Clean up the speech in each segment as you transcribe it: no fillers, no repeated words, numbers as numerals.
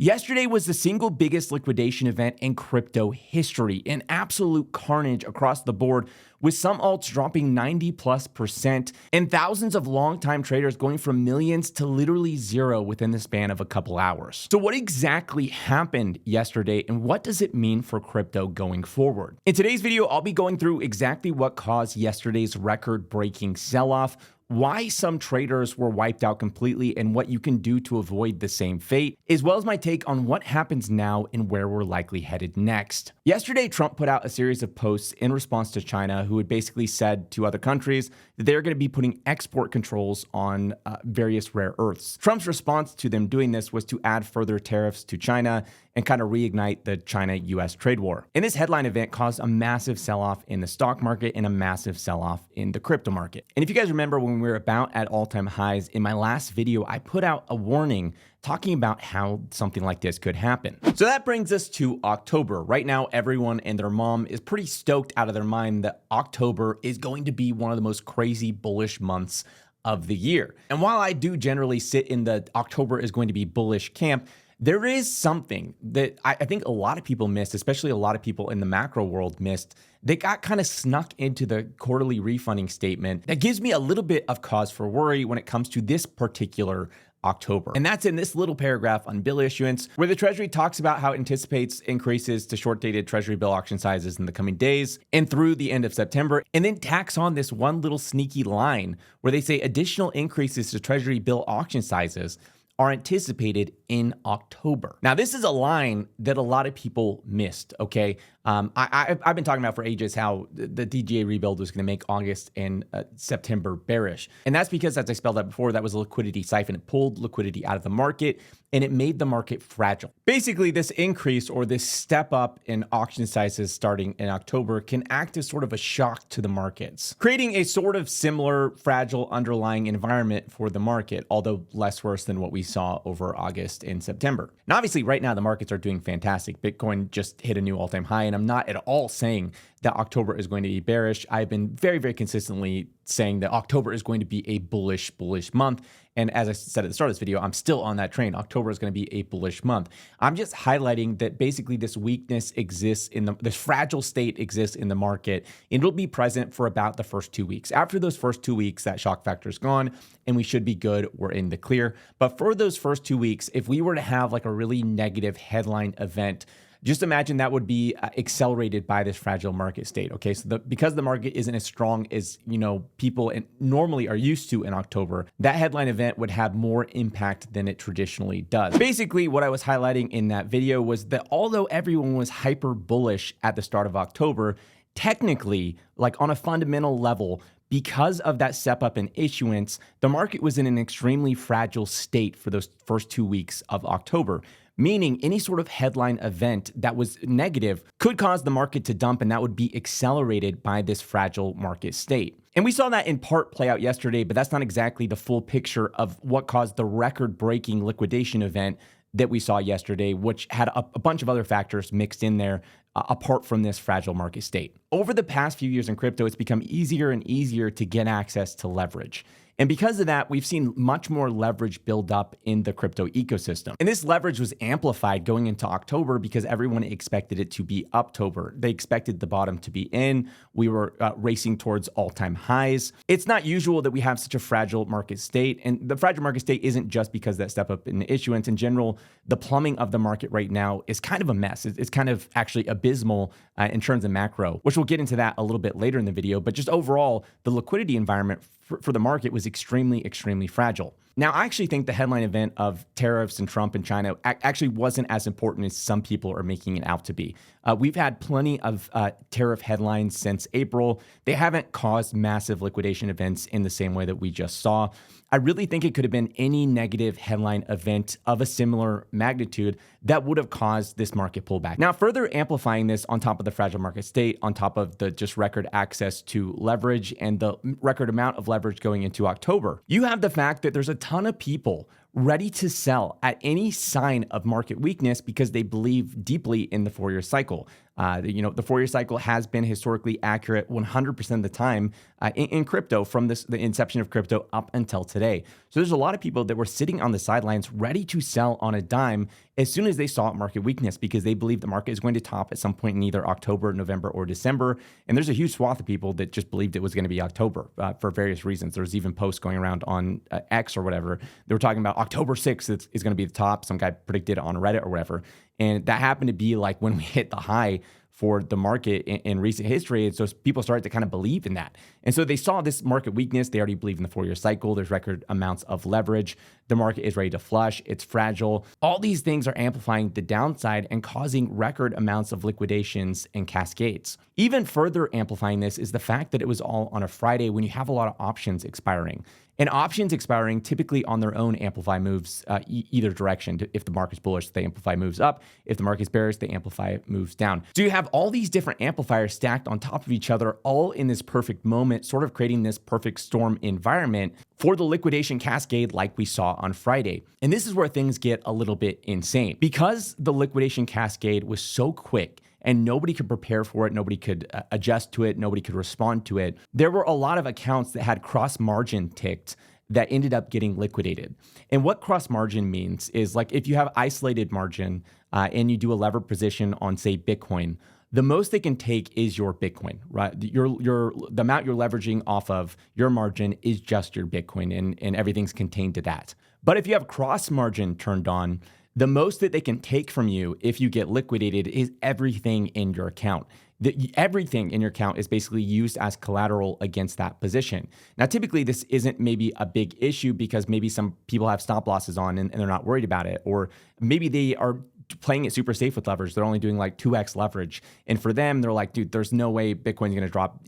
Yesterday was the single biggest liquidation event in crypto history, an absolute carnage across the board, with some alts dropping 90+% and thousands of longtime traders going from millions to literally zero within the span of a couple hours. So what exactly happened yesterday and what does it mean for crypto going forward? In today's video, I'll be going through exactly what caused yesterday's record-breaking sell-off, why some traders were wiped out completely and what you can do to avoid the same fate, as well as my take on what happens now and where we're likely headed next. Yesterday, Trump put out a series of posts in response to China, who had basically said to other countries that they're going to be putting export controls on various rare earths. Trump's response to them doing this was to add further tariffs to China and kind of reignite the China-US trade war. And this headline event caused a massive sell-off in the stock market and a massive sell-off in the crypto market. And if you guys remember, when we were about at all-time highs, in my last video, I put out a warning talking about how something like this could happen. So that brings us to October. Right now, everyone and their mom is pretty stoked out of their mind that October is going to be one of the most crazy bullish months of the year. And while I do generally sit in the October is going to be bullish camp, there is something that I think a lot of people missed, especially a lot of people in the macro world missed. They got kind of snuck into the quarterly refunding statement. That gives me a little bit of cause for worry when it comes to this particular October. And that's in this little paragraph on bill issuance, where the Treasury talks about how it anticipates increases to short-dated Treasury bill auction sizes in the coming days and through the end of September, and then tacks on this one little sneaky line where they say additional increases to Treasury bill auction sizes are anticipated in October. Now, this is a line that a lot of people missed, okay? I've been talking about for ages how the DGA rebuild was gonna make August and September bearish. And that's because, as I spelled out before, that was a liquidity siphon. It pulled liquidity out of the market and it made the market fragile. Basically, this increase or this step up in auction sizes starting in October can act as sort of a shock to the markets, creating a sort of similar fragile underlying environment for the market, although less worse than what we saw over August and September. Now, obviously, right now, the markets are doing fantastic. Bitcoin just hit a new all-time high, and I'm not at all saying that October is going to be bearish. I've been very, very consistently saying that October is going to be a bullish month. And as I said at the start of this video, I'm still on that train. October is going to be a bullish month. I'm just highlighting that basically this weakness exists this fragile state exists in the market, and it'll be present for about the first 2 weeks. After those first 2 weeks, that shock factor is gone and we should be good. We're in the clear. But for those first 2 weeks, if we were to have like a really negative headline event, just imagine that would be accelerated by this fragile market state. Okay, so because the market isn't as strong as people normally are used to in October, that headline event would have more impact than it traditionally does. Basically, what I was highlighting in that video was that although everyone was hyper bullish at the start of October, technically, like on a fundamental level, because of that step up in issuance, the market was in an extremely fragile state for those first 2 weeks of October. Meaning any sort of headline event that was negative could cause the market to dump, and that would be accelerated by this fragile market state. And we saw that in part play out yesterday, but that's not exactly the full picture of what caused the record-breaking liquidation event that we saw yesterday, which had a bunch of other factors mixed in there apart from this fragile market state. Over the past few years in crypto, it's become easier and easier to get access to leverage. And because of that, we've seen much more leverage build up in the crypto ecosystem. And this leverage was amplified going into October because everyone expected it to be Uptober. They expected the bottom to be in. We were racing towards all-time highs. It's not usual that we have such a fragile market state. And the fragile market state isn't just because of that step up in issuance. In general, the plumbing of the market right now is kind of a mess. It's kind of actually abysmal in terms of macro, which we'll get into that a little bit later in the video. But just overall, the liquidity environment for the market was extremely fragile. Now, I actually think the headline event of tariffs and Trump and China actually wasn't as important as some people are making it out to be. We've had plenty of tariff headlines since April. They haven't caused massive liquidation events in the same way that we just saw. I really think it could have been any negative headline event of a similar magnitude that would have caused this market pullback. Now, further amplifying this on top of the fragile market state, on top of the just record access to leverage and the record amount of leverage going into October, you have the fact that there's a ton of people ready to sell at any sign of market weakness because they believe deeply in the 4-year cycle. The 4-year cycle has been historically accurate 100% of the time in crypto from the inception of crypto up until today. So there's a lot of people that were sitting on the sidelines ready to sell on a dime as soon as they saw market weakness because they believe the market is going to top at some point in either October, November, or December. And there's a huge swath of people that just believed it was going to be October for various reasons. There's even posts going around on X or whatever. They were talking about October 6th is going to be the top. Some guy predicted it on Reddit or whatever. And that happened to be like when we hit the high for the market in recent history. And so people started to kind of believe in that. And so they saw this market weakness. They already believe in the 4-year cycle. There's record amounts of leverage. The market is ready to flush. It's fragile. All these things are amplifying the downside and causing record amounts of liquidations and cascades. Even further amplifying this is the fact that it was all on a Friday when you have a lot of options expiring. And options expiring typically on their own amplify moves either direction. If the market's bullish, they amplify moves up. If the market's bearish, they amplify moves down. So you have all these different amplifiers stacked on top of each other, all in this perfect moment, sort of creating this perfect storm environment for the liquidation cascade like we saw on Friday. And this is where things get a little bit insane. Because the liquidation cascade was so quick, and nobody could prepare for it, nobody could adjust to it, nobody could respond to it, there were a lot of accounts that had cross margin ticked that ended up getting liquidated. And what cross margin means is like if you have isolated margin and you do a levered position on, say, Bitcoin, the most they can take is your Bitcoin, right? The amount you're leveraging off of your margin is just your Bitcoin, and everything's contained to that. But if you have cross margin turned on, the most that they can take from you if you get liquidated is everything in your account. Everything in your account is basically used as collateral against that position. Now, typically, this isn't maybe a big issue because maybe some people have stop losses on and they're not worried about it. Or maybe they are playing it super safe with leverage. They're only doing like 2x leverage. And for them, they're like, dude, there's no way Bitcoin's going to drop,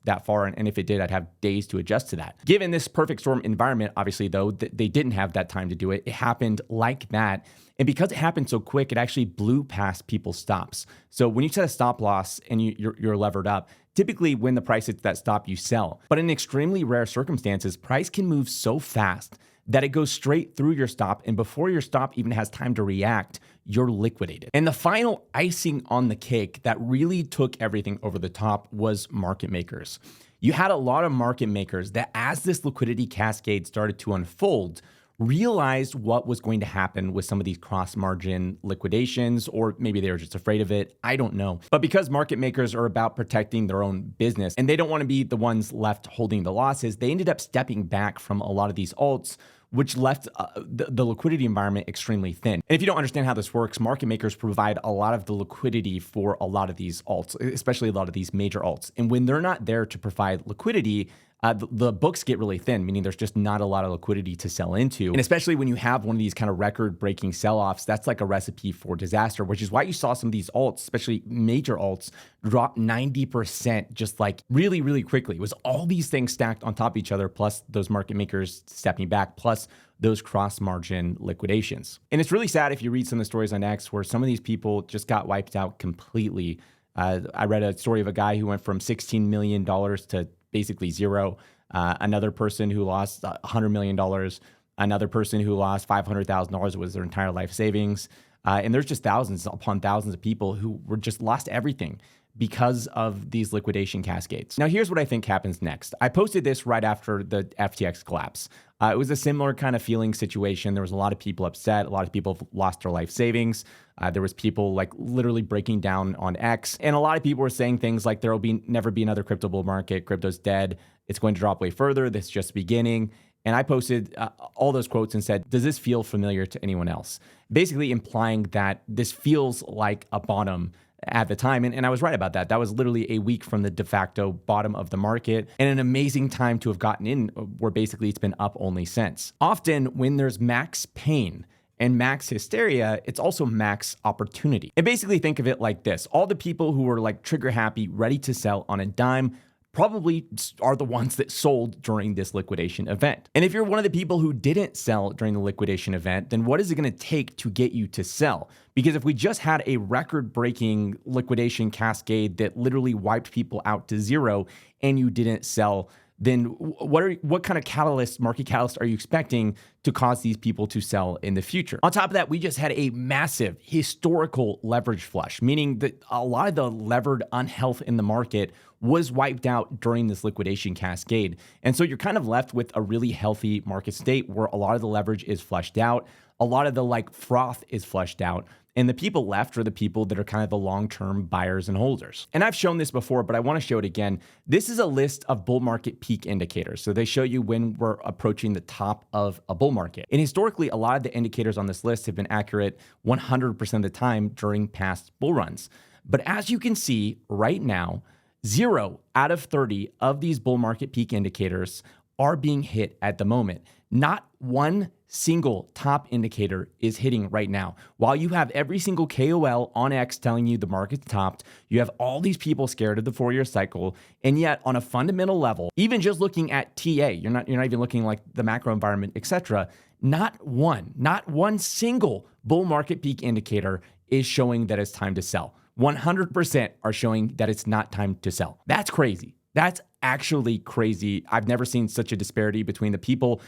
that far. And if it did, I'd have days to adjust to that. Given this perfect storm environment, obviously, though, they didn't have that time to do it. It happened like that. And because it happened so quick, it actually blew past people's stops. So when you set a stop loss and you're levered up, typically when the price hits that stop, you sell. But in extremely rare circumstances, price can move so fast that it goes straight through your stop. And before your stop even has time to react, you're liquidated. And the final icing on the cake that really took everything over the top was market makers. You had a lot of market makers that, as this liquidity cascade started to unfold, realized what was going to happen with some of these cross-margin liquidations, or maybe they were just afraid of it. I don't know. But because market makers are about protecting their own business and they don't want to be the ones left holding the losses, they ended up stepping back from a lot of these alts, which left the liquidity environment extremely thin. And if you don't understand how this works, market makers provide a lot of the liquidity for a lot of these alts, especially a lot of these major alts. And when they're not there to provide liquidity, the books get really thin, meaning there's just not a lot of liquidity to sell into. And especially when you have one of these kind of record-breaking sell-offs, that's like a recipe for disaster, which is why you saw some of these alts, especially major alts, drop 90% just like really, really quickly. It was all these things stacked on top of each other, plus those market makers stepping back, plus those cross-margin liquidations. And it's really sad if you read some of the stories on X where some of these people just got wiped out completely. I read a story of a guy who went from $16 million to basically zero. Another person who lost $100 million. Another person who lost $500,000 was their entire life savings. And there's just thousands upon thousands of people who were just lost everything because of these liquidation cascades. Now, here's what I think happens next. I posted this right after the FTX collapse. It was a similar kind of feeling situation. There was a lot of people upset. A lot of people lost their life savings. There was people like literally breaking down on X. And a lot of people were saying things like there will never be another crypto bull market. Crypto's dead. It's going to drop way further. This is just beginning. And I posted all those quotes and said, does this feel familiar to anyone else? Basically implying that this feels like a bottom at the time. And I was right about that. That was literally a week from the de facto bottom of the market and an amazing time to have gotten in where basically it's been up only since. Often when there's max pain and max hysteria, it's also max opportunity. And basically think of it like this. All the people who were like trigger happy, ready to sell on a dime, probably are the ones that sold during this liquidation event. And if you're one of the people who didn't sell during the liquidation event, then what is it going to take to get you to sell? Because if we just had a record-breaking liquidation cascade that literally wiped people out to zero and you didn't sell, then what kind of catalyst, market catalyst are you expecting to cause these people to sell in the future? On top of that, we just had a massive historical leverage flush, meaning that a lot of the levered unhealth in the market was wiped out during this liquidation cascade. And so you're kind of left with a really healthy market state where a lot of the leverage is flushed out. a lot of the like froth is flushed out. And the people left are the people that are kind of the long-term buyers and holders. And I've shown this before, but I want to show it again. This is a list of bull market peak indicators. So they show you when we're approaching the top of a bull market. And historically, a lot of the indicators on this list have been accurate 100% of the time during past bull runs. But as you can see right now, 0 out of 30 of these bull market peak indicators are being hit at the moment. Not one single top indicator is hitting right now. While you have every single KOL on X telling you the market's topped, you have all these people scared of the 4-year cycle, and yet on a fundamental level, even just looking at TA, you're not even looking like the macro environment, etc. Not one single bull market peak indicator is showing that it's time to sell. 100% are showing that it's not time to sell. That's crazy. That's actually crazy. I've never seen such a disparity between the people.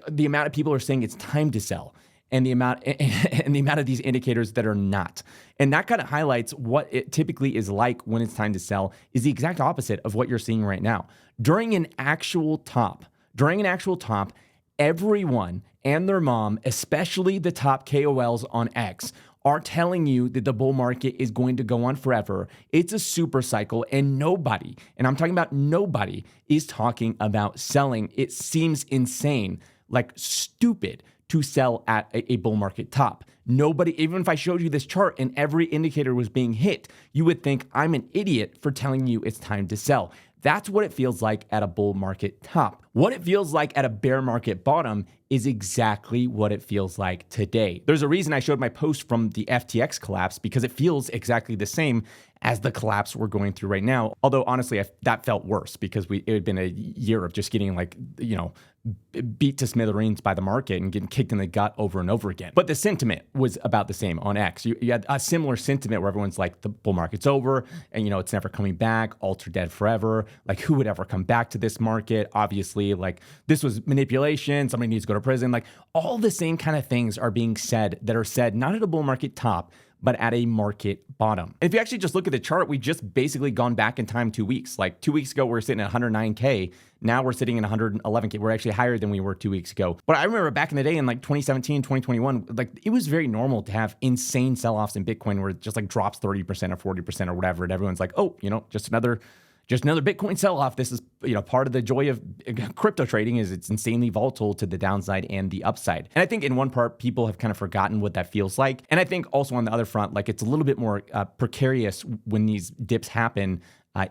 The amount of people are saying it's time to sell and the amount of these indicators that are not. And that kind of highlights what it typically is like when it's time to sell is the exact opposite of what you're seeing right now. During an actual top, everyone and their mom, especially the top KOLs on X, are telling you that the bull market is going to go on forever. It's a super cycle, and nobody, and I'm talking about nobody, is talking about selling. It seems insane, like stupid, to sell at a bull market top. Nobody, even if I showed you this chart and every indicator was being hit, you would think I'm an idiot for telling you it's time to sell. That's what it feels like at a bull market top. What it feels like at a bear market bottom is exactly what it feels like today. There's a reason I showed my post from the FTX collapse because it feels exactly the same as the collapse we're going through right now. Although honestly, that felt worse because it had been a year of just getting beat to smithereens by the market and getting kicked in the gut over and over again. But the sentiment was about the same on X. You had a similar sentiment where everyone's like, the bull market's over and it's never coming back, alts are dead forever. Like who would ever come back to this market? Obviously, like this was manipulation, somebody needs to go to prison. Like all the same kind of things are being said that are said not at a bull market top, but at a market bottom. If you actually just look at the chart, we just basically gone back in time 2 weeks. Like 2 weeks ago, we were sitting at 109K. Now we're sitting at 111K. We're actually higher than we were 2 weeks ago. But I remember back in the day in like 2017, 2021, like it was very normal to have insane sell-offs in Bitcoin where it just like drops 30% or 40% or whatever. And everyone's like, oh, just another Bitcoin sell-off. This is, part of the joy of crypto trading is it's insanely volatile to the downside and the upside. And I think in one part, people have kind of forgotten what that feels like. And I think also on the other front, like it's a little bit more precarious when these dips happen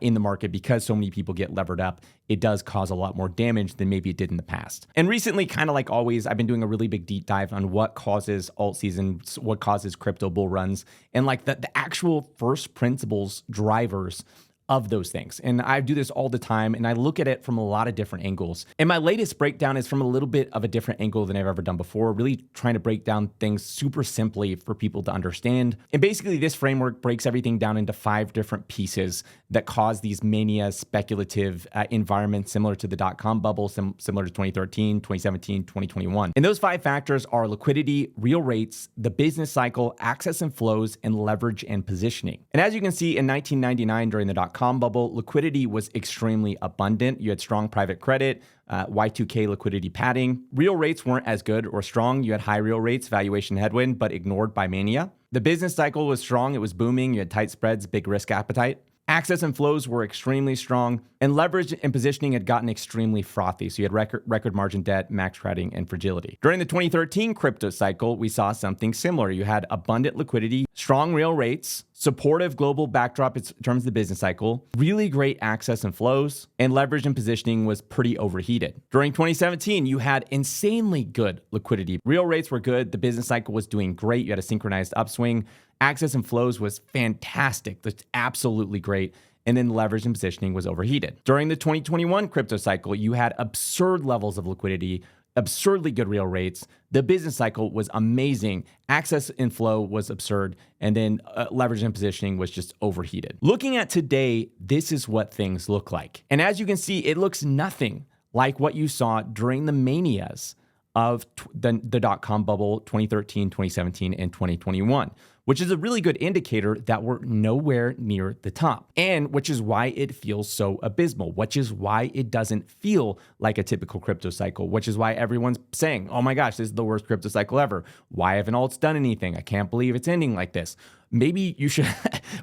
in the market because so many people get levered up. It does cause a lot more damage than maybe it did in the past. And recently, kind of like always, I've been doing a really big deep dive on what causes alt seasons, what causes crypto bull runs, and like the actual first principles drivers of those things. And I do this all the time and I look at it from a lot of different angles. And my latest breakdown is from a little bit of a different angle than I've ever done before, really trying to break down things super simply for people to understand. And basically this framework breaks everything down into 5 different pieces that cause these mania speculative environments similar to the dot-com bubble, similar to 2013, 2017, 2021. And those 5 factors are liquidity, real rates, the business cycle, access and flows, and leverage and positioning. And as you can see in 1999 during the dot-com bubble, liquidity was extremely abundant. You had strong private credit, Y2K liquidity padding. Real rates weren't as good or strong. You had high real rates, valuation headwind, but ignored by mania. The business cycle was strong. It was booming. You had tight spreads, big risk appetite. Access and flows were extremely strong, and leverage and positioning had gotten extremely frothy. So you had record margin debt, max crowding, and fragility. During the 2013 crypto cycle, we saw something similar. You had abundant liquidity, strong real rates, supportive global backdrop in terms of the business cycle, really great access and flows, and leverage and positioning was pretty overheated. During 2017, you had insanely good liquidity. Real rates were good. The business cycle was doing great. You had a synchronized upswing. Access and flows was fantastic. That's absolutely great. And then leverage and positioning was overheated. During the 2021 crypto cycle, you had absurd levels of liquidity, absurdly good real rates. The business cycle was amazing. Access and flow was absurd. And then leverage and positioning was just overheated. Looking at today, this is what things look like. And as you can see, it looks nothing like what you saw during the manias of the dot-com bubble 2013, 2017, and 2021, which is a really good indicator that we're nowhere near the top, and which is why it feels so abysmal, which is why it doesn't feel like a typical crypto cycle, which is why everyone's saying, oh my gosh, this is the worst crypto cycle ever. Why haven't alts done anything? I can't believe it's ending like this. Maybe you should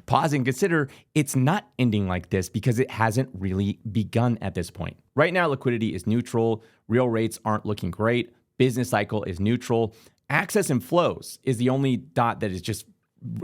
pause and consider it's not ending like this because it hasn't really begun at this point. Right now, liquidity is neutral. Real rates aren't looking great. Business cycle is neutral. Access and flows is the only dot that is just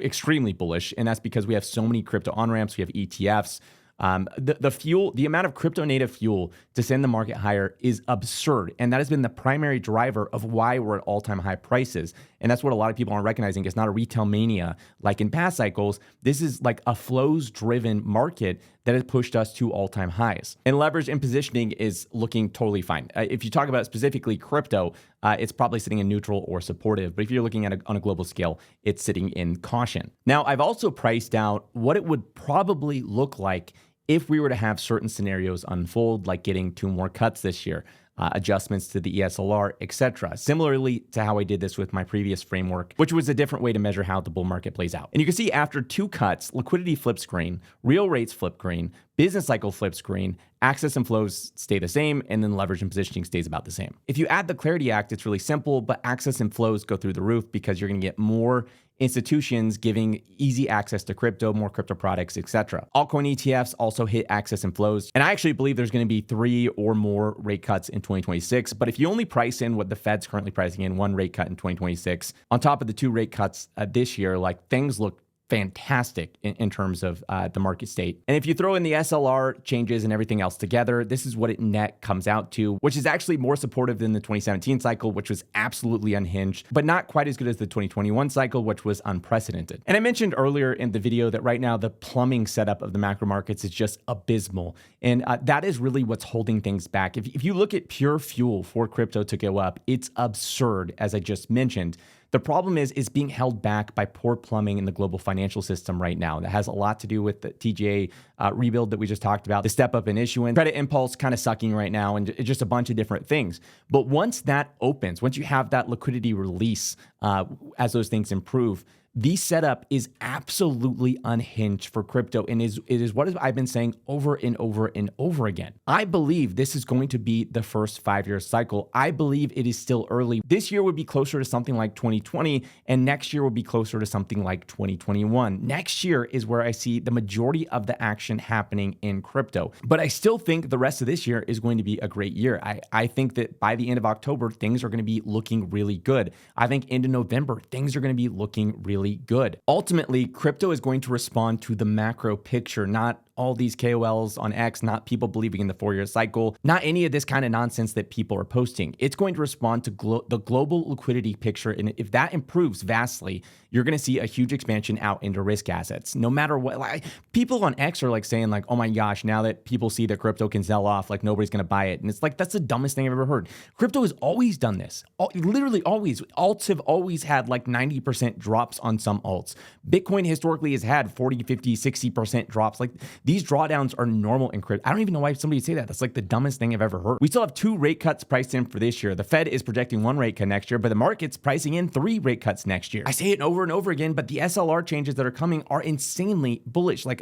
extremely bullish, and that's because we have so many crypto on-ramps. We have ETFs. The amount of crypto native fuel to send the market higher is absurd. And that has been the primary driver of why we're at all-time high prices. And that's what a lot of people aren't recognizing. It's not a retail mania like in past cycles. This is like a flows-driven market that has pushed us to all-time highs. And leverage and positioning is looking totally fine. If you talk about specifically crypto, it's probably sitting in neutral or supportive. But if you're looking at on a global scale, it's sitting in caution. Now, I've also priced out what it would probably look like if we were to have certain scenarios unfold, like getting 2 more cuts this year, adjustments to the ESLR, etc. Similarly to how I did this with my previous framework, which was a different way to measure how the bull market plays out. And you can see after 2 cuts, liquidity flips green, real rates flip green, business cycle flips green, access and flows stay the same, and then leverage and positioning stays about the same. If you add the Clarity Act, it's really simple, but access and flows go through the roof because you're going to get more institutions giving easy access to crypto, more crypto products, etc. Altcoin ETFs also hit access and flows. And I actually believe there's going to be 3 or more rate cuts in 2026. But if you only price in what the Fed's currently pricing in, 1 rate cut in 2026, on top of the 2 rate cuts this year, like things look fantastic in terms of the market state. And if you throw in the SLR changes and everything else together, this is what it net comes out to, which is actually more supportive than the 2017 cycle, which was absolutely unhinged, but not quite as good as the 2021 cycle, which was unprecedented. And I mentioned earlier in the video that right now the plumbing setup of the macro markets is just abysmal. And that is really what's holding things back. If you look at pure fuel for crypto to go up, it's absurd, as I just mentioned. The problem is being held back by poor plumbing in the global financial system right now. That has a lot to do with the TGA rebuild that we just talked about, the step up in issuance, credit impulse kind of sucking right now, and just a bunch of different things. But once that opens, once you have that liquidity release as those things improve, the setup is absolutely unhinged for crypto, and it is what I've been saying over and over and over again. I believe this is going to be the first 5-year cycle. I believe it is still early. This year would be closer to something like 2020, and next year will be closer to something like 2021. Next year is where I see the majority of the action happening in crypto. But I still think the rest of this year is going to be a great year. I think that by the end of October, things are going to be looking really good. I think into November, things are going to be looking really good. Ultimately, crypto is going to respond to the macro picture, not all these KOLs on X, not people believing in the 4-year cycle, not any of this kind of nonsense that people are posting. It's going to respond to the global liquidity picture. And if that improves vastly, you're going to see a huge expansion out into risk assets. No matter what, like, people on X are like saying like, oh my gosh, now that people see that crypto can sell off, like nobody's going to buy it. And it's like, that's the dumbest thing I've ever heard. Crypto has always done this. Literally always. Alts have always had like 90% drops on some alts. Bitcoin historically has had 40, 50, 60% drops. Like, these drawdowns are normal in crypto. I don't even know why somebody would say that. That's like the dumbest thing I've ever heard. We still have 2 rate cuts priced in for this year. The Fed is projecting 1 rate cut next year, but the market's pricing in 3 rate cuts next year. I say it over and over again, but the SLR changes that are coming are insanely bullish. Like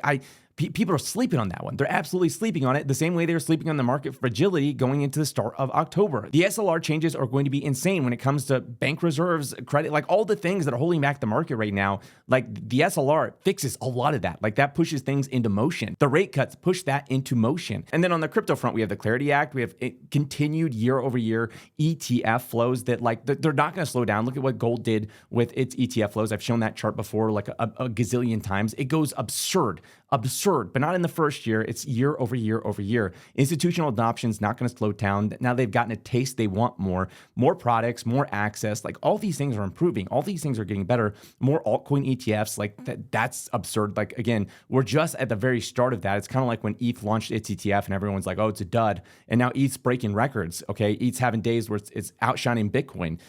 people are sleeping on that one. They're absolutely sleeping on it the same way they were sleeping on the market fragility going into the start of October. The SLR changes are going to be insane when it comes to bank reserves, credit, like all the things that are holding back the market right now. Like the SLR fixes a lot of that. Like that pushes things into motion. The rate cuts push that into motion. And then on the crypto front, we have the Clarity Act. We have continued year over year ETF flows that like they're not going to slow down. Look at what gold did with its ETF flows. I've shown that chart before like a gazillion times. It goes absurd, but not in the first year. It's year over year over year. Institutional adoption is not going to slow down. Now they've gotten a taste. They want more products, more access. Like all these things are improving. All these things are getting better. More altcoin ETFs. Like that's absurd. Like again, we're just at the very start of that. It's kind of like when ETH launched its ETF and everyone's like, oh, it's a dud. And now ETH's breaking records. Okay. ETH's having days where it's outshining Bitcoin.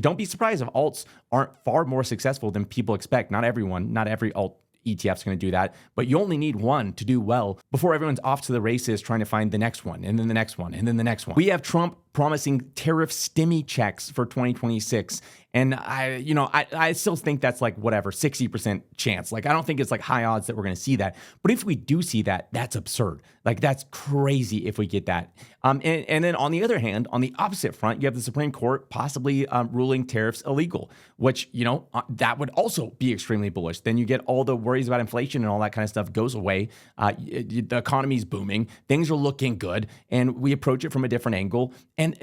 Don't be surprised if alts aren't far more successful than people expect. Not every alt ETF is going to do that, but you only need one to do well before everyone's off to the races trying to find the next one and then the next one and then the next one. We have Trump promising tariff stimmy checks for 2026. And I still think that's like whatever, 60% chance. Like, I don't think it's like high odds that we're going to see that. But if we do see that, that's absurd. Like, that's crazy if we get that. And then on the other hand, on the opposite front, you have the Supreme Court possibly ruling tariffs illegal, which, that would also be extremely bullish. Then you get all the worries about inflation and all that kind of stuff goes away. The economy's booming. Things are looking good. And we approach it from a different angle. And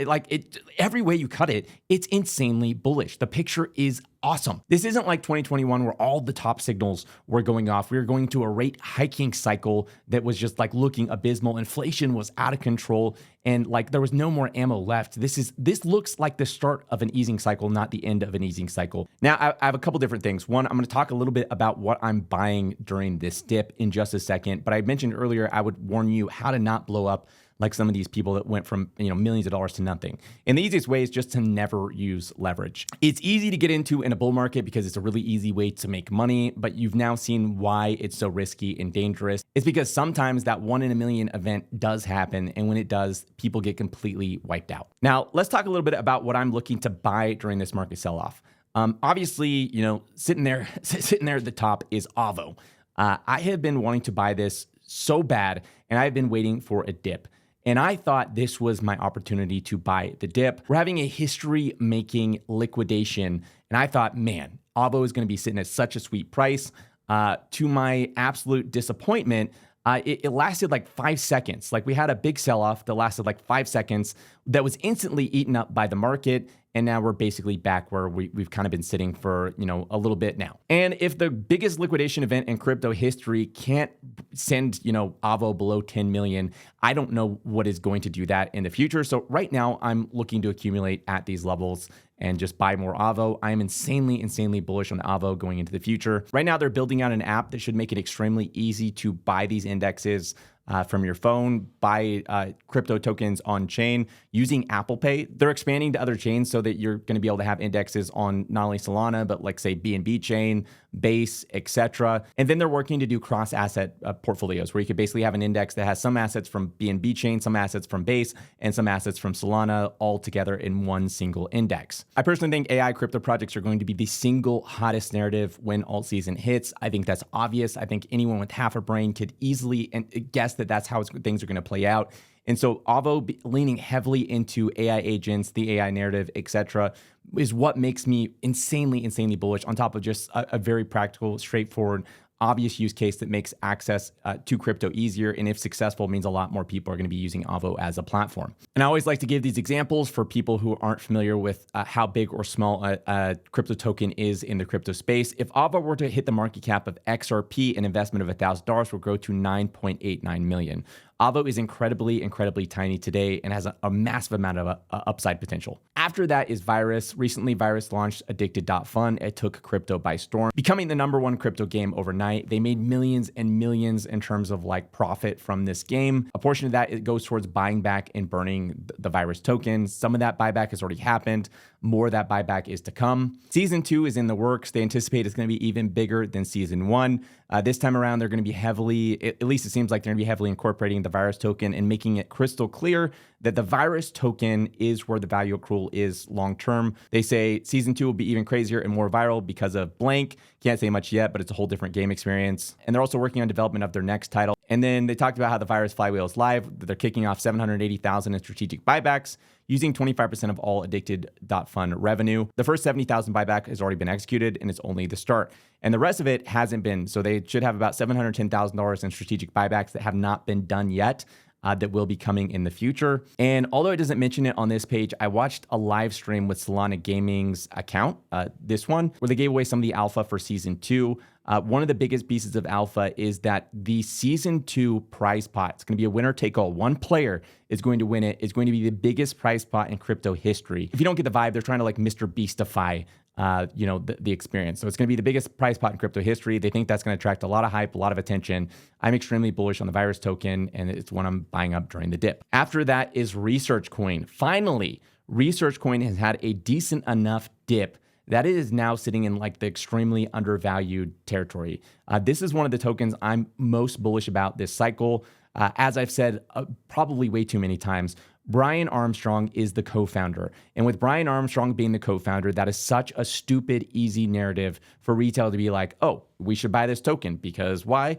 every way you cut it, it's insanely bullish. The picture is awesome. This isn't like 2021 where all the top signals were going off. We were going to a rate hiking cycle that was just like looking abysmal. Inflation was out of control and like there was no more ammo left. This looks like the start of an easing cycle, not the end of an easing cycle. Now, I have a couple different things. One, I'm going to talk a little bit about what I'm buying during this dip in just a second. But I mentioned earlier, I would warn you how to not blow up like some of these people that went from millions of dollars to nothing. And the easiest way is just to never use leverage. It's easy to get into in a bull market because it's a really easy way to make money, but you've now seen why it's so risky and dangerous. It's because sometimes that 1 in a million event does happen, and when it does, people get completely wiped out. Now, let's talk a little bit about what I'm looking to buy during this market sell-off. Obviously, sitting there at the top is Avo. I have been wanting to buy this so bad, and I've been waiting for a dip. And I thought this was my opportunity to buy the dip. We're having a history-making liquidation. And I thought, man, Avo is going to be sitting at such a sweet price. To my absolute disappointment, it lasted like 5 seconds. Like we had a big sell-off that lasted like 5 seconds that was instantly eaten up by the market. And now we're basically back where we've kind of been sitting for, a little bit now. And if the biggest liquidation event in crypto history can't send, Avo below 10 million, I don't know what is going to do that in the future. So right now I'm looking to accumulate at these levels and just buy more Avo. I am insanely bullish on Avo going into the future. Right now they're building out an app that should make it extremely easy to buy these indexes from your phone, buy crypto tokens on chain using Apple Pay. They're expanding to other chains so that you're going to be able to have indexes on not only Solana, but like say BNB chain, Base, etc. And then they're working to do cross-asset portfolios where you could basically have an index that has some assets from BNB chain, some assets from Base, and some assets from Solana all together in one single index. I personally think AI crypto projects are going to be the single hottest narrative when alt season hits. I think that's obvious. I think anyone with half a brain could easily guess that that's how things are going to play out. And so Avo leaning heavily into AI agents, the AI narrative, etc., is what makes me insanely bullish on top of just a very practical, straightforward, obvious use case that makes access to crypto easier. And if successful, means a lot more people are going to be using Avo as a platform. And I always like to give these examples for people who aren't familiar with how big or small a crypto token is in the crypto space. If Avo were to hit the market cap of XRP, an investment of $1,000 will grow to 9.89 million. Avo is incredibly tiny today and has a massive amount of upside potential. After that is Virus. Recently, Virus launched Addicted.fun. It took crypto by storm, becoming the #1 crypto game overnight. They made millions and millions in terms of like profit from this game. A portion of that it goes towards buying back and burning the Virus tokens. Some of that buyback has already happened. More of that buyback is to come. Season 2 is in the works. They anticipate it's going to be even bigger than Season 1. This time around, they're going to be heavily, at least it seems like they're going to be heavily incorporating the Virus token and making it crystal clear that the Virus token is where the value accrual is long-term. They say Season 2 will be even crazier and more viral because of blank. Can't say much yet, but it's a whole different game experience. And they're also working on development of their next title. And then they talked about how the Virus flywheel is live. They're kicking off 780,000 in strategic buybacks, using 25% of all Addicted.fun revenue. The first 70,000 buyback has already been executed, and it's only the start. And the rest of it hasn't been. So they should have about $710,000 in strategic buybacks that have not been done yet. That will be coming in the future. And although it doesn't mention it on this page, I watched a live stream with Solana Gaming's account, this one, where they gave away some of the alpha for Season 2. One of the biggest pieces of alpha is that the Season 2 prize pot, it's going to be a winner take all. One player is going to win it. It's going to be the biggest prize pot in crypto history. If you don't get the vibe, they're trying to like Mr. Beastify the experience. So it's going to be the biggest prize pot in crypto history. They think that's going to attract a lot of hype, a lot of attention. I'm extremely bullish on the Virus token, and it's one I'm buying up during the dip. After that is Research Coin. Finally, Research Coin has had a decent enough dip that it is now sitting in like the extremely undervalued territory. This is one of the tokens I'm most bullish about this cycle. As I've said probably way too many times, Brian Armstrong is the co-founder. And with Brian Armstrong being the co-founder, that is such a stupid, easy narrative for retail to be like, oh, we should buy this token because why?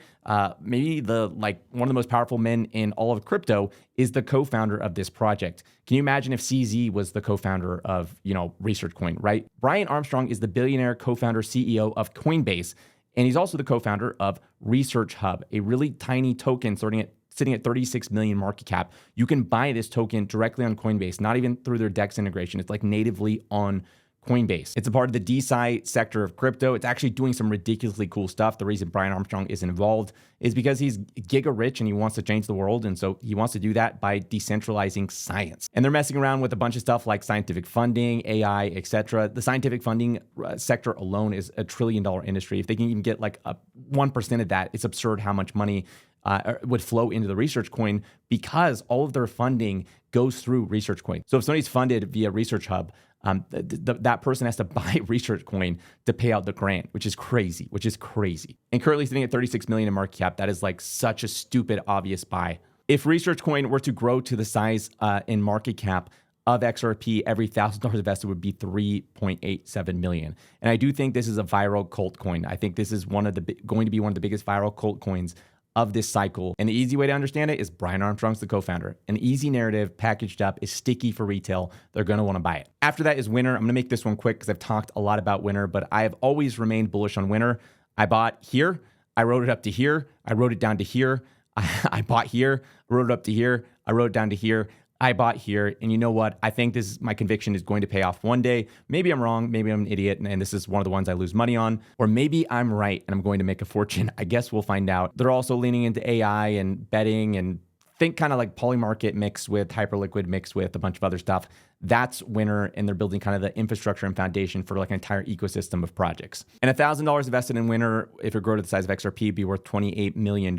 Maybe one of the most powerful men in all of crypto is the co-founder of this project. Can you imagine if CZ was the co-founder of, ResearchCoin, right? Brian Armstrong is the billionaire co-founder CEO of Coinbase, and he's also the co-founder of Research Hub, a really tiny token sitting at 36 million market cap. You can buy this token directly on Coinbase, not even through their DEX integration. It's like natively on Coinbase. It's a part of the DeSci sector of crypto. It's actually doing some ridiculously cool stuff. The reason Brian Armstrong is involved is because he's giga rich and he wants to change the world. And so he wants to do that by decentralizing science. And they're messing around with a bunch of stuff like scientific funding, AI, etc. The scientific funding sector alone is $1 trillion industry. If they can even get like 1% of that, it's absurd how much money would flow into the research coin because all of their funding goes through research coin. So if somebody's funded via Research Hub, that person has to buy research coin to pay out the grant, which is crazy. And currently sitting at 36 million in market cap, that is like such a stupid, obvious buy. If research coin were to grow to the size in market cap of XRP, every $1,000 invested would be 3.87 million. And I do think this is a viral cult coin. I think this is going to be one of the biggest viral cult coins of this cycle. And the easy way to understand it is Brian Armstrong's the co-founder. An easy narrative packaged up is sticky for retail. They're going to want to buy it. After that is Winner. I'm going to make this one quick because I've talked a lot about Winner, but I have always remained bullish on Winner. I bought here. I wrote it up to here. I wrote it down to here. I bought here. I wrote it up to here. I wrote it down to here. I bought here. And you know what? I think my conviction is going to pay off one day. Maybe I'm wrong. Maybe I'm an idiot. And this is one of the ones I lose money on. Or maybe I'm right and I'm going to make a fortune. I guess we'll find out. They're also leaning into AI and betting and think kind of like Polymarket mixed with Hyperliquid mixed with a bunch of other stuff. That's Winner, and they're building kind of the infrastructure and foundation for like an entire ecosystem of projects. And $1,000 invested in Winner, if it grow to the size of XRP, be worth $28 million.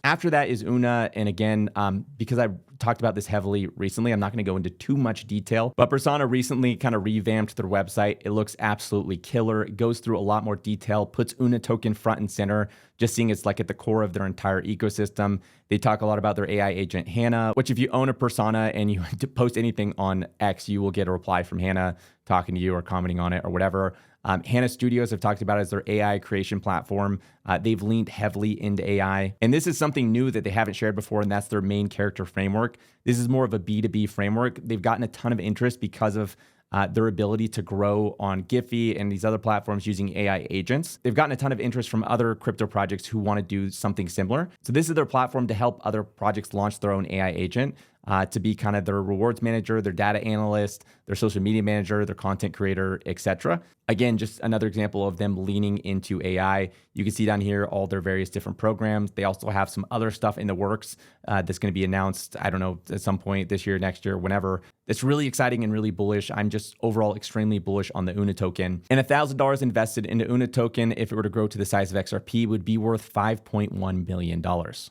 After that is Una, and again, because I've talked about this heavily recently, I'm not going to go into too much detail, but Persona recently kind of revamped their website. It looks absolutely killer. It goes through a lot more detail, puts Una token front and center, just seeing it's like at the core of their entire ecosystem. They talk a lot about their AI agent, Hannah, which if you own a Persona and you post anything on X, you will get a reply from Hannah talking to you or commenting on it or whatever. Hannah Studios have talked about it as their AI creation platform. They've leaned heavily into AI. And this is something new that they haven't shared before, and that's their main character framework. This is more of a B2B framework. They've gotten a ton of interest because of their ability to grow on Giphy and these other platforms using AI agents. They've gotten a ton of interest from other crypto projects who want to do something similar. So this is their platform to help other projects launch their own AI agent, to be kind of their rewards manager, their data analyst, their social media manager, their content creator, etc. Again, just another example of them leaning into AI. You can see down here all their various different programs. They also have some other stuff in the works that's going to be announced, I don't know, at some point this year, next year, whenever. It's really exciting and really bullish. I'm just overall extremely bullish on the Una token. And $1,000 invested into Una token, if it were to grow to the size of XRP, would be worth $5.1 billion.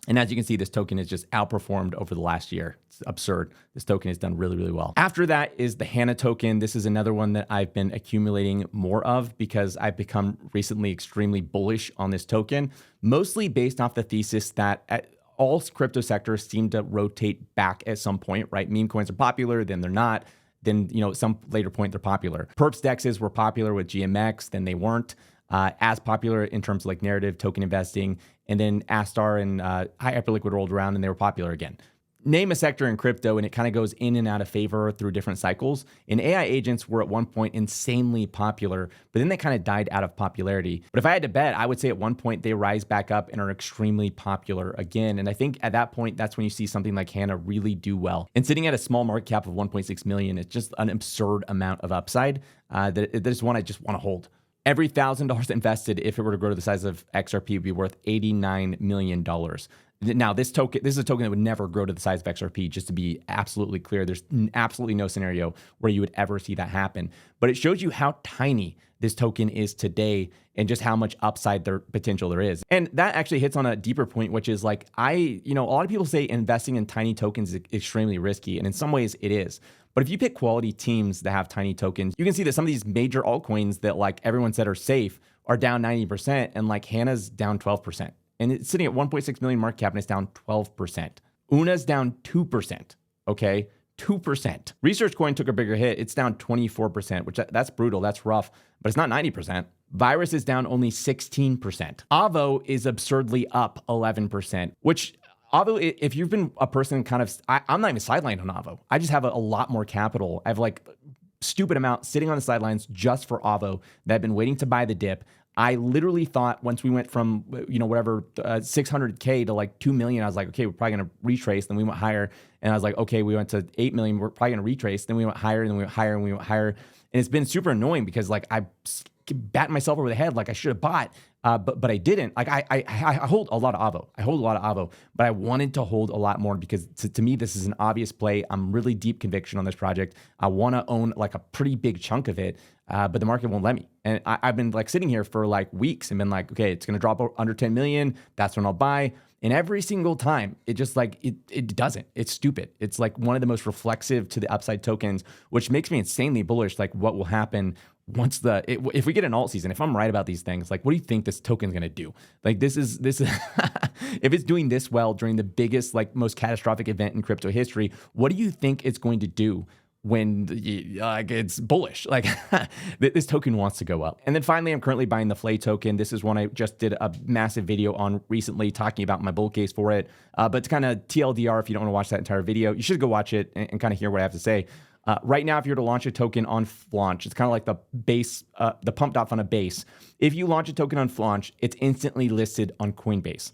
And as you can see, this token has just outperformed over the last year. It's absurd. This token has done really, really well. After that is the Hannah token. This is another one that I've been accumulating more of because I've become recently extremely bullish on this token, mostly based off the thesis that all crypto sectors seem to rotate back at some point, right? Meme coins are popular, then they're not. Then, at some later point, they're popular. Perps dexes were popular with GMX, then they weren't as popular in terms of like narrative token investing. And then Astar and Hyperliquid rolled around and they were popular again. Name a sector in crypto and it kind of goes in and out of favor through different cycles. And AI agents were at one point insanely popular, but then they kind of died out of popularity. But if I had to bet, I would say at one point they rise back up and are extremely popular again. And I think at that point, that's when you see something like Hannah really do well. And sitting at a small market cap of 1.6 million, it's just an absurd amount of upside that is one I just want to hold. Every $1,000 invested, if it were to grow to the size of XRP, would be worth $89 million. Now, this is a token that would never grow to the size of XRP, just to be absolutely clear. There's absolutely no scenario where you would ever see that happen. But it shows you how tiny this token is today and just how much upside potential there is. And that actually hits on a deeper point, which is like, a lot of people say investing in tiny tokens is extremely risky. And in some ways it is. But if you pick quality teams that have tiny tokens, you can see that some of these major altcoins that like everyone said are safe are down 90%, and like Hannah's down 12%. And it's sitting at 1.6 million market cap and it's down 12%. Una's down 2%, okay? 2%. Research Coin took a bigger hit. It's down 24%, which that's brutal. That's rough, but it's not 90%. Virus is down only 16%. Avo is absurdly up 11%, which Avo, if you've been a person kind of, I'm not even sidelined on Avo. I just have a lot more capital. I have like stupid amount sitting on the sidelines just for Avo that I've been waiting to buy the dip. I literally thought once we went from, 600K to like 2 million, I was like, okay, we're probably going to retrace. Then we went higher. And I was like, okay, we went to 8 million. We're probably going to retrace. Then we went higher and then we went higher and we went higher. And it's been super annoying because like I bat myself over the head. Like I should have bought, but I didn't. Like I hold a lot of Avo. I hold a lot of Avo, but I wanted to hold a lot more because to me, this is an obvious play. I'm really deep conviction on this project. I want to own like a pretty big chunk of it. But the market won't let me. And I've been like sitting here for like weeks and been like, okay, it's going to drop under 10 million. That's when I'll buy. And every single time it just like, it doesn't. It's stupid. It's like one of the most reflexive to the upside tokens, which makes me insanely bullish. Like what will happen once if we get an alt season, if I'm right about these things, like what do you think this token's going to do? Like this is if it's doing this well during the biggest, like most catastrophic event in crypto history, what do you think it's going to do when it's bullish? Like this token wants to go up. And then finally, I'm currently buying the Flay token. This is one I just did a massive video on recently talking about my bull case for it. But it's kind of TLDR. If you don't want to watch that entire video, you should go watch it and kind of hear what I have to say. Right now, if you were to launch a token on Flaunch, it's kind of like the base, the pumped off on a base. If you launch a token on Flaunch, it's instantly listed on Coinbase.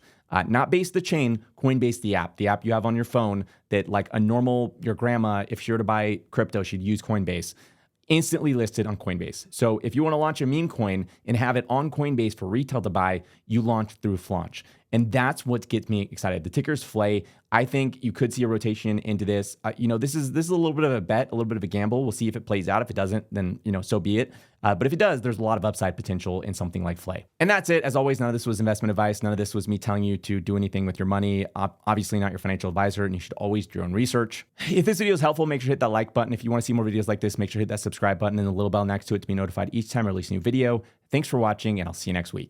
Not Base the chain, Coinbase the app you have on your phone that like your grandma, if she were to buy crypto, she'd use Coinbase. Instantly listed on Coinbase. So if you want to launch a meme coin and have it on Coinbase for retail to buy, you launch through Flaunch. And that's what gets me excited. The ticker's Flay. I think you could see a rotation into this. This is a little bit of a bet, a little bit of a gamble. We'll see if it plays out. If it doesn't, then, so be it. But if it does, there's a lot of upside potential in something like Flay. And that's it. As always, none of this was investment advice. None of this was me telling you to do anything with your money. Obviously not your financial advisor, and you should always do your own research. If this video is helpful, make sure to hit that like button. If you want to see more videos like this, make sure to hit that subscribe button and the little bell next to it to be notified each time I release a new video. Thanks for watching, and I'll see you next week.